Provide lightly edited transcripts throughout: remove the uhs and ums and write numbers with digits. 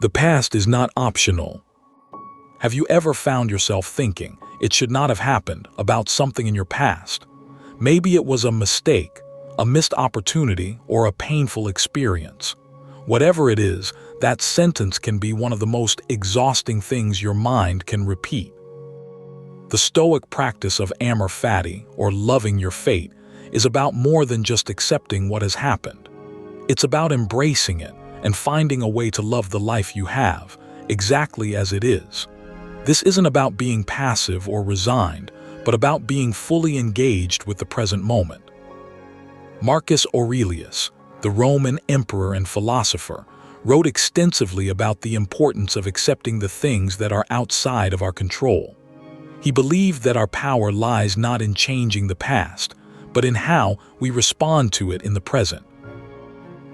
The past is not optional. Have you ever found yourself thinking it should not have happened about something in your past? Maybe it was a mistake, a missed opportunity, or a painful experience. Whatever it is, that sentence can be one of the most exhausting things your mind can repeat. The Stoic practice of amor fati, or loving your fate, is about more than just accepting what has happened. It's about embracing it and finding a way to love the life you have, exactly as it is. This isn't about being passive or resigned, but about being fully engaged with the present moment. Marcus Aurelius, the Roman emperor and philosopher, wrote extensively about the importance of accepting the things that are outside of our control. He believed that our power lies not in changing the past, but in how we respond to it in the present.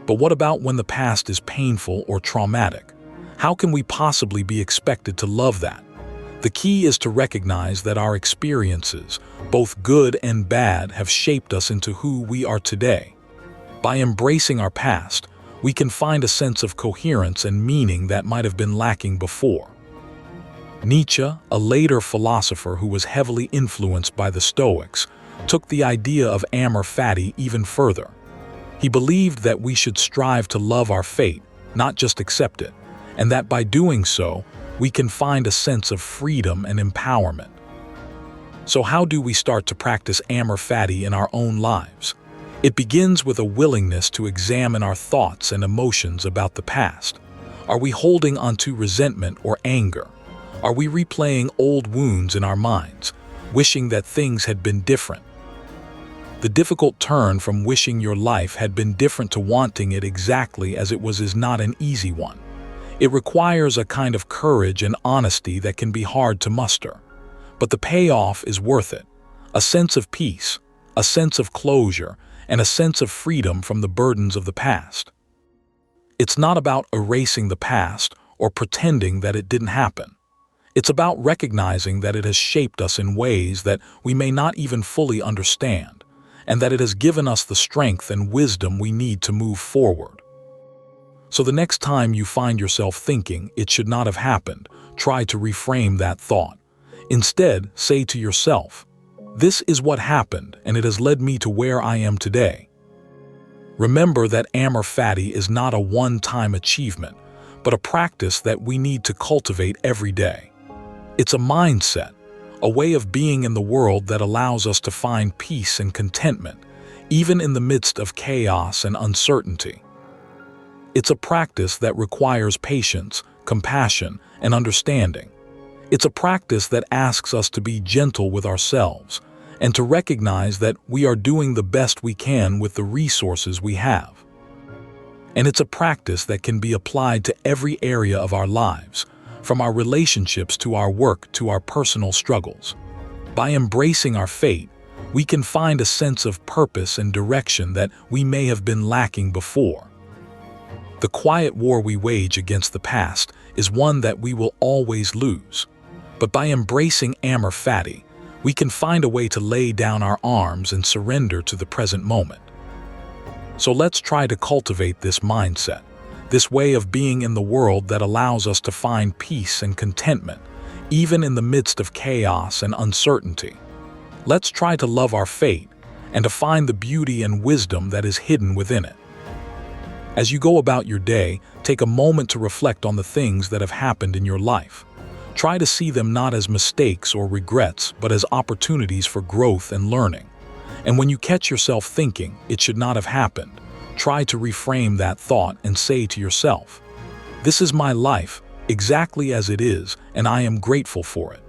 But what about when the past is painful or traumatic? How can we possibly be expected to love that? The key is to recognize that our experiences, both good and bad, have shaped us into who we are today. By embracing our past, we can find a sense of coherence and meaning that might have been lacking before. Nietzsche, a later philosopher who was heavily influenced by the Stoics, took the idea of amor fati even further. He believed that we should strive to love our fate, not just accept it, and that by doing so, we can find a sense of freedom and empowerment. So how do we start to practice amor fati in our own lives? It begins with a willingness to examine our thoughts and emotions about the past. Are we holding onto resentment or anger? Are we replaying old wounds in our minds, wishing that things had been different? The difficult turn from wishing your life had been different to wanting it exactly as it was is not an easy one. It requires a kind of courage and honesty that can be hard to muster. But the payoff is worth it. A sense of peace, a sense of closure, and a sense of freedom from the burdens of the past. It's not about erasing the past or pretending that it didn't happen. It's about recognizing that it has shaped us in ways that we may not even fully understand, and that it has given us the strength and wisdom we need to move forward. So the next time you find yourself thinking it should not have happened, try to reframe that thought. Instead, say to yourself, "This is what happened, and it has led me to where I am today." Remember that amor fati is not a one-time achievement, but a practice that we need to cultivate every day. It's a mindset, a way of being in the world that allows us to find peace and contentment, even in the midst of chaos and uncertainty. It's a practice that requires patience, compassion, and understanding. It's a practice that asks us to be gentle with ourselves and to recognize that we are doing the best we can with the resources we have. And it's a practice that can be applied to every area of our lives, from our relationships to our work to our personal struggles. By embracing our fate, we can find a sense of purpose and direction that we may have been lacking before. The quiet war we wage against the past is one that we will always lose. But by embracing amor fati, we can find a way to lay down our arms and surrender to the present moment. So let's try to cultivate this mindset, this way of being in the world that allows us to find peace and contentment, even in the midst of chaos and uncertainty. Let's try to love our fate and to find the beauty and wisdom that is hidden within it. As you go about your day, take a moment to reflect on the things that have happened in your life. Try to see them not as mistakes or regrets, but as opportunities for growth and learning. And when you catch yourself thinking it should not have happened, try to reframe that thought and say to yourself, "This is my life, exactly as it is, and I am grateful for it."